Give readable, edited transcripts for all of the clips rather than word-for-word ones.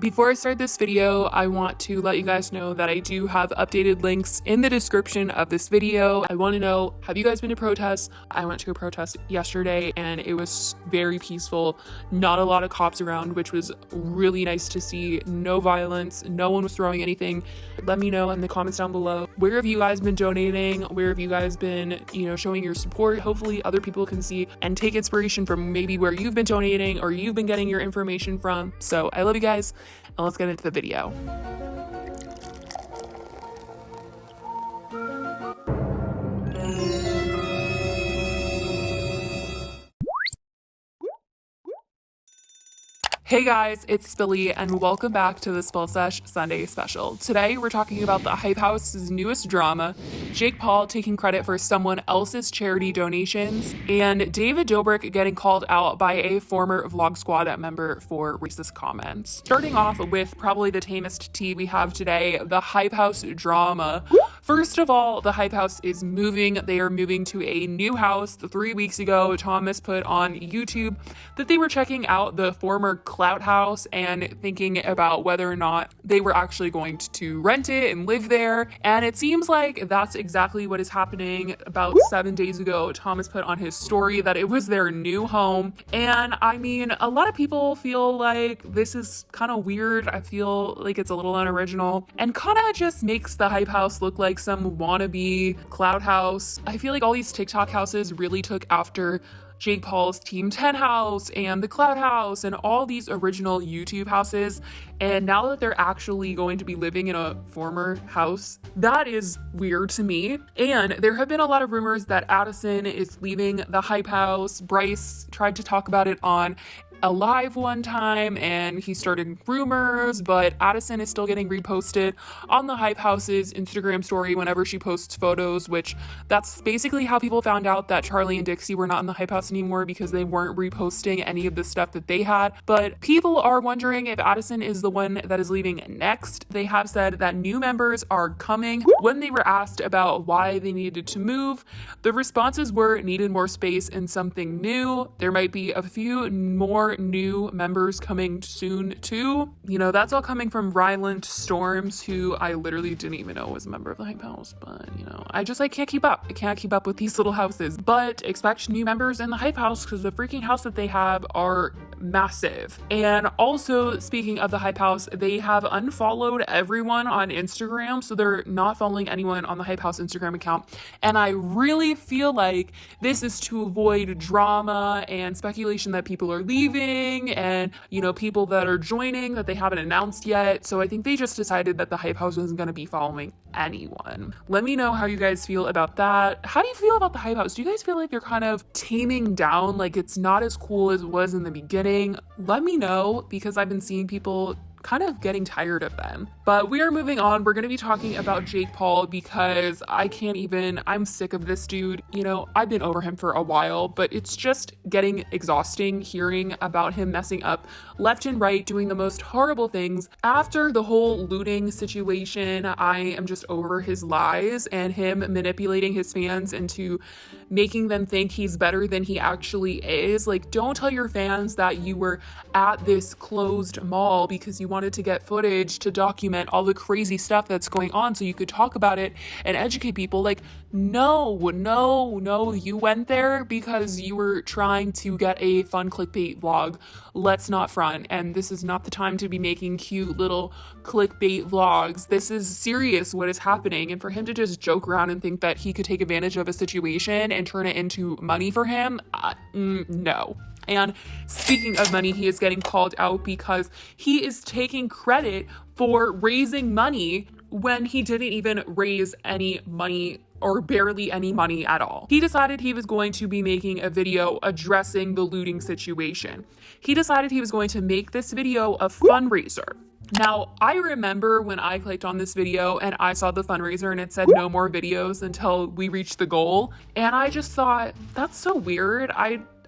Before I start this video, I want to let you guys know that I do have updated links in the description of this video. I want to know, have you guys been to protests? I went to a protest yesterday and it was very peaceful. Not a lot of cops around, which was really nice to see. No violence, no one was throwing anything. Let me know in the comments down below. Where have you guys been donating? Where have you guys been, showing your support? Hopefully other people can see and take inspiration from maybe where you've been donating or you've been getting your information from. So I love you guys. And let's get into the video. Hey guys, it's Billy and welcome back to the Sesh Sunday special. Today we're talking about the Hype House's newest drama, Jake Paul taking credit for someone else's charity donations, and David Dobrik getting called out by a former Vlog Squad member for racist comments. Starting off with probably the tamest tea we have today, the Hype House drama. First of all, the Hype House is moving. They are moving to a new house. 3 weeks ago, Thomas put on YouTube that they were checking out the former Clout House and thinking about whether or not they were actually going to rent it and live there. And it seems like that's exactly what is happening. About 7 days ago, Thomas put on his story that it was their new home. And I mean, a lot of people feel like this is kind of weird. I feel like it's a little unoriginal and kind of just makes the Hype House look like some wannabe Clout House. I feel like all these TikTok houses really took after Jake Paul's Team 10 house and the Clout House and all these original YouTube houses. And now that they're actually going to be living in a former house, that is weird to me. And there have been a lot of rumors that Addison is leaving the Hype House. Bryce tried to talk about it on a live one time and he started rumors, but Addison is still getting reposted on the Hype House's Instagram story whenever she posts photos, which that's basically how people found out that Charlie and Dixie were not in the Hype House anymore, because they weren't reposting any of the stuff that they had. But people are wondering if Addison is the one that is leaving next. They have said that new members are coming. When they were asked about why they needed to move, the responses were needed more space and something new. There might be a few more new members coming soon too. That's all coming from Ryland Storms, who I literally didn't even know was a member of the Hype House, but I can't keep up. I can't keep up with these little houses. But expect new members in the Hype House because the freaking house that they have are massive. And also, speaking of the Hype House, they have unfollowed everyone on Instagram, so they're not following anyone on the Hype House Instagram account. And I really feel like this is to avoid drama and speculation that people are leaving and people that are joining that they haven't announced yet. So I think they just decided that the Hype House isn't going to be following anyone. Let me know how you guys feel about that. How do you feel about the Hype House? Do you guys feel like they're kind of taming down, like it's not as cool as it was in the beginning? Let me know, because I've been seeing people kind of getting tired of them. But we are moving on. We're going to be talking about Jake Paul because I'm sick of this dude. I've been over him for a while, but it's just getting exhausting hearing about him messing up left and right, doing the most horrible things. After the whole looting situation, I am just over his lies and him manipulating his fans into making them think he's better than he actually is. Like, don't tell your fans that you were at this closed mall because you wanted to get footage to document all the crazy stuff that's going on so you could talk about it and educate people. Like, no, you went there because you were trying to get a fun clickbait vlog. Let's not front. And this is not the time to be making cute little clickbait vlogs. This is serious what is happening. And for him to just joke around and think that he could take advantage of a situation and turn it into money for him, no. And speaking of money, he is getting called out because he is taking credit for raising money when he didn't even raise any money or barely any money at all. He decided he was going to be making a video addressing the looting situation. He decided he was going to make this video a fundraiser. Now, I remember when I clicked on this video and I saw the fundraiser and it said no more videos until we reach the goal. And I just thought, that's so weird.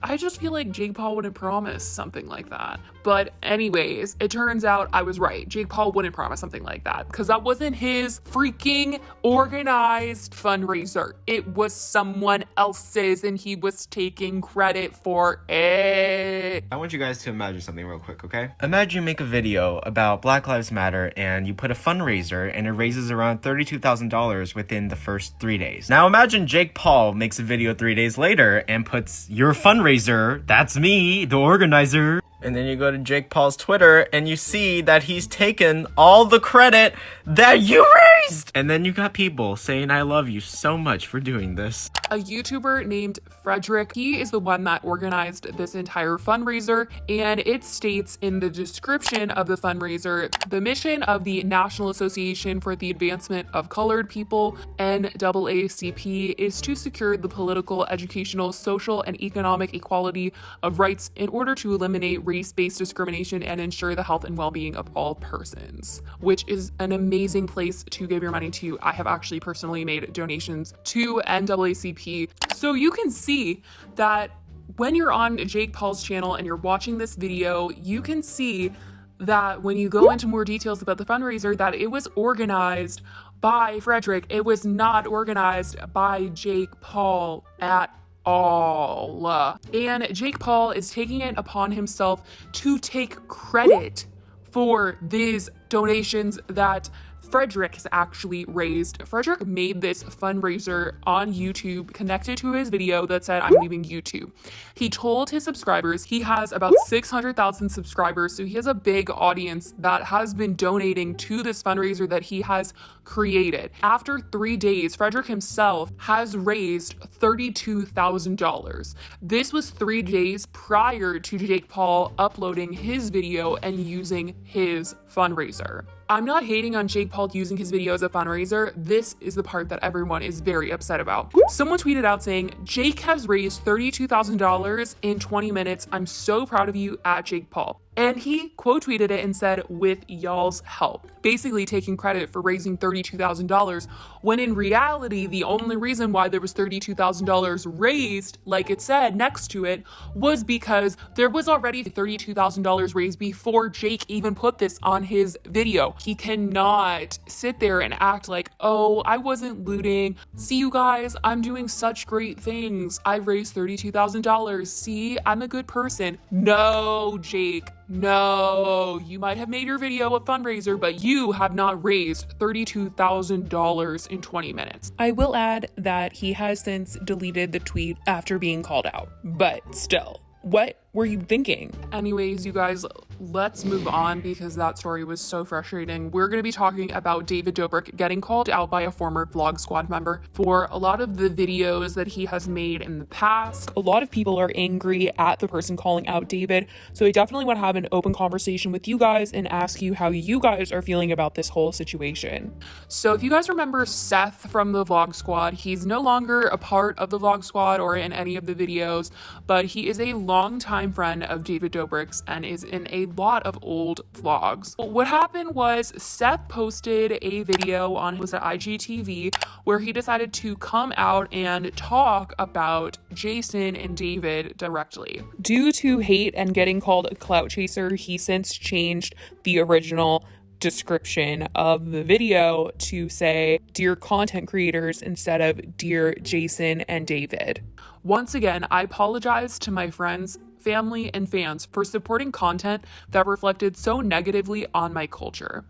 I just feel like Jake Paul wouldn't promise something like that. But anyways, it turns out I was right. Jake Paul wouldn't promise something like that because that wasn't his freaking organized fundraiser. It was someone else's and he was taking credit for it. I want you guys to imagine something real quick, okay? Imagine you make a video about Black Lives Matter and you put a fundraiser and it raises around $32,000 within the first 3 days. Now imagine Jake Paul makes a video 3 days later and puts your fundraiser, that's me, the organizer. And then you go to Jake Paul's Twitter and you see that he's taken all the credit that you raised. And then you got people saying, I love you so much for doing this. A YouTuber named Frederick, he is the one that organized this entire fundraiser, and it states in the description of the fundraiser, the mission of the National Association for the Advancement of Colored People, NAACP, is to secure the political, educational, social, and economic equality of rights in order to eliminate race-based discrimination and ensure the health and well-being of all persons, which is an amazing place to give your money to. I have actually personally made donations to NAACP. So you can see that when you're on Jake Paul's channel and you're watching this video, you can see that when you go into more details about the fundraiser, that it was organized by Frederick. It was not organized by Jake Paul at all. And Jake Paul is taking it upon himself to take credit for these donations that Frederick has actually raised. Frederick made this fundraiser on YouTube connected to his video that said, I'm leaving YouTube. He told his subscribers, he has about 600,000 subscribers, so he has a big audience that has been donating to this fundraiser that he has created. After 3 days, Frederick himself has raised $32,000. This was 3 days prior to Jake Paul uploading his video and using his fundraiser. I'm not hating on Jake Paul using his video as a fundraiser. This is the part that everyone is very upset about. Someone tweeted out saying, Jake has raised $32,000 in 20 minutes. I'm so proud of you at Jake Paul. And he quote tweeted it and said, with y'all's help, basically taking credit for raising $32,000, when in reality, the only reason why there was $32,000 raised, like it said next to it, was because there was already $32,000 raised before Jake even put this on his video. He cannot sit there and act like, oh, I wasn't looting. See, you guys, I'm doing such great things. I raised $32,000. See, I'm a good person. No, Jake. No, you might have made your video a fundraiser, but you have not raised $32,000 in 20 minutes. I will add that he has since deleted the tweet after being called out, but still, what were you thinking? Anyways, you guys, let's move on because that story was so frustrating. We're going to be talking about David Dobrik getting called out by a former Vlog Squad member for a lot of the videos that he has made in the past. A lot of people are angry at the person calling out David, so I definitely want to have an open conversation with you guys and ask you how you guys are feeling about this whole situation. So if you guys remember Seth from the Vlog Squad, he's no longer a part of the Vlog Squad or in any of the videos, but he is a longtime friend of David Dobrik's and is in a lot of old vlogs. What happened was Seth posted a video on his IGTV where he decided to come out and talk about Jason and David directly. Due to hate and getting called a clout chaser, he since changed the original description of the video to say dear content creators instead of dear Jason and David. Once again, I apologize to my friends, family, and fans for supporting content that reflected so negatively on my culture.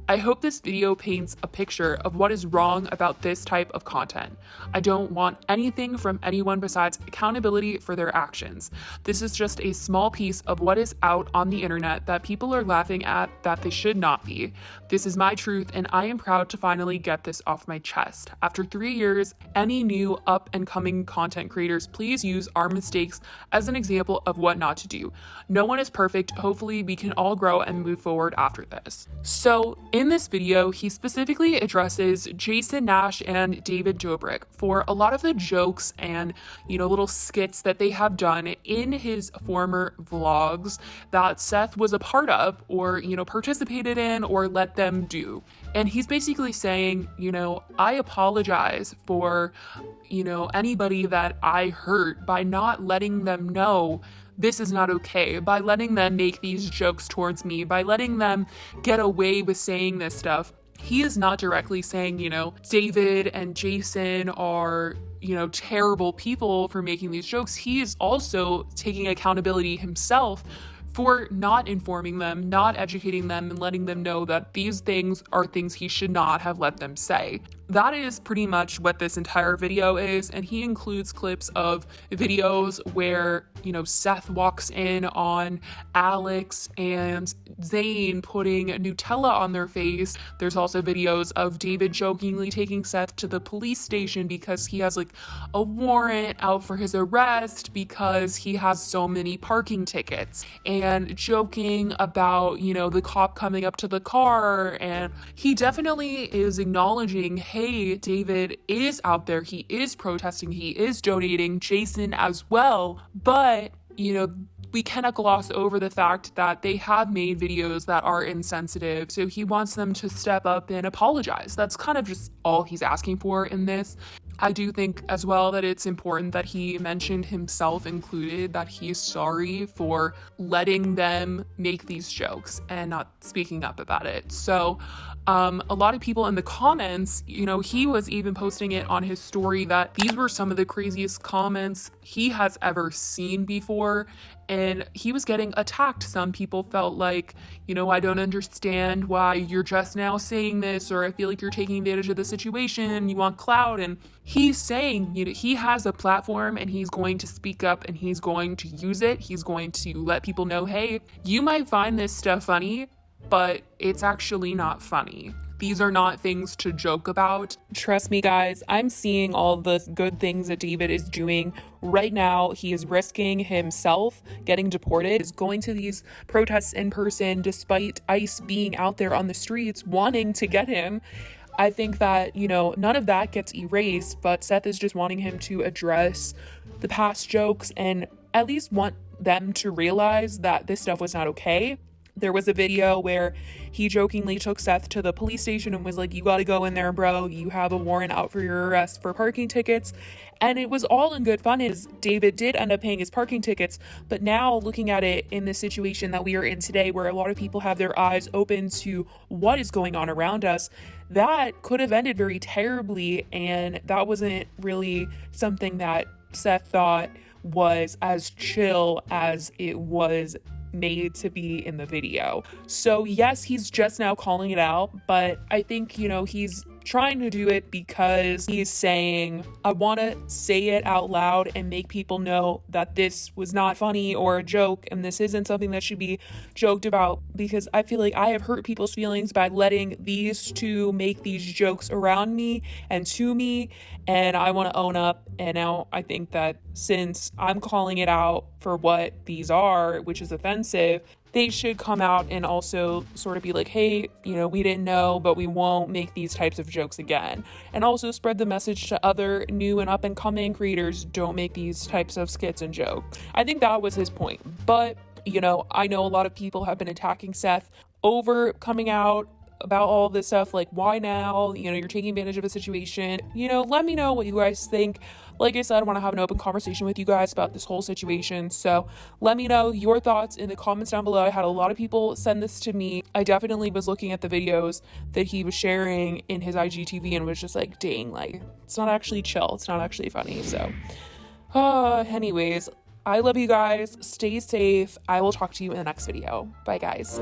I hope this video paints a picture of what is wrong about this type of content. I don't want anything from anyone besides accountability for their actions. This is just a small piece of what is out on the internet that people are laughing at that they should not be. This is my truth, and I am proud to finally get this off my chest. After 3 years, any new up and coming content creators, please use our mistakes as an example of what not to do. No one is perfect. Hopefully we can all grow and move forward after this. So in this video, he specifically addresses Jason Nash and David Dobrik for a lot of the jokes and, little skits that they have done in his former vlogs that Seth was a part of or, participated in or let them do. And he's basically saying, I apologize for, anybody that I hurt by not letting them know this is not okay, by letting them make these jokes towards me, by letting them get away with saying this stuff. He is not directly saying, David and Jason are, terrible people for making these jokes. He is also taking accountability himself for not informing them, not educating them, and letting them know that these things are things he should not have let them say. That is pretty much what this entire video is, and he includes clips of videos where, Seth walks in on Alex and Zane putting Nutella on their face. There's also videos of David jokingly taking Seth to the police station because he has a warrant out for his arrest because he has so many parking tickets, and joking about, the cop coming up to the car. And he definitely is acknowledging, hey, David is out there, he is protesting, he is donating, Jason as well. But, we cannot gloss over the fact that they have made videos that are insensitive. So he wants them to step up and apologize. That's kind of just all he's asking for in this. I do think as well that it's important that he mentioned himself included that he is sorry for letting them make these jokes and not speaking up about it. So a lot of people in the comments, he was even posting it on his story that these were some of the craziest comments he has ever seen before. And he was getting attacked. Some people felt like, I don't understand why you're just now saying this, or I feel like you're taking advantage of the situation, you want clout. And he's saying, he has a platform and he's going to speak up and he's going to use it. He's going to let people know, hey, you might find this stuff funny, but it's actually not funny. These are not things to joke about. Trust me, guys, I'm seeing all the good things that David is doing right now. He is risking himself getting deported, is going to these protests in person despite ICE being out there on the streets wanting to get him. I think that, none of that gets erased, but Seth is just wanting him to address the past jokes and at least want them to realize that this stuff was not okay. There was a video where he jokingly took Seth to the police station and was like, you gotta go in there, bro. You have a warrant out for your arrest for parking tickets. And it was all in good fun as David did end up paying his parking tickets. But now looking at it in the situation that we are in today, where a lot of people have their eyes open to what is going on around us, that could have ended very terribly. And that wasn't really something that Seth thought was as chill as it was made to be in the video. So yes, he's just now calling it out, but I think, he's trying to do it because he's saying, I want to say it out loud and make people know that this was not funny or a joke, and this isn't something that should be joked about, because I feel like I have hurt people's feelings by letting these two make these jokes around me and to me, and I want to own up. And now I think that since I'm calling it out for what these are, which is offensive, they should come out and also sort of be like, hey, we didn't know, but we won't make these types of jokes again. And also spread the message to other new and up and coming creators, don't make these types of skits and jokes. I think that was his point. But, I know a lot of people have been attacking Seth over coming out about all this stuff, like, why now? You're taking advantage of a situation. Let me know what you guys think. Like I said, I want to have an open conversation with you guys about this whole situation. So let me know your thoughts in the comments down below. I had a lot of people send this to me. I definitely was looking at the videos that he was sharing in his IGTV and was just like, dang, it's not actually chill. It's not actually funny. So anyways, I love you guys. Stay safe. I will talk to you in the next video. Bye, guys.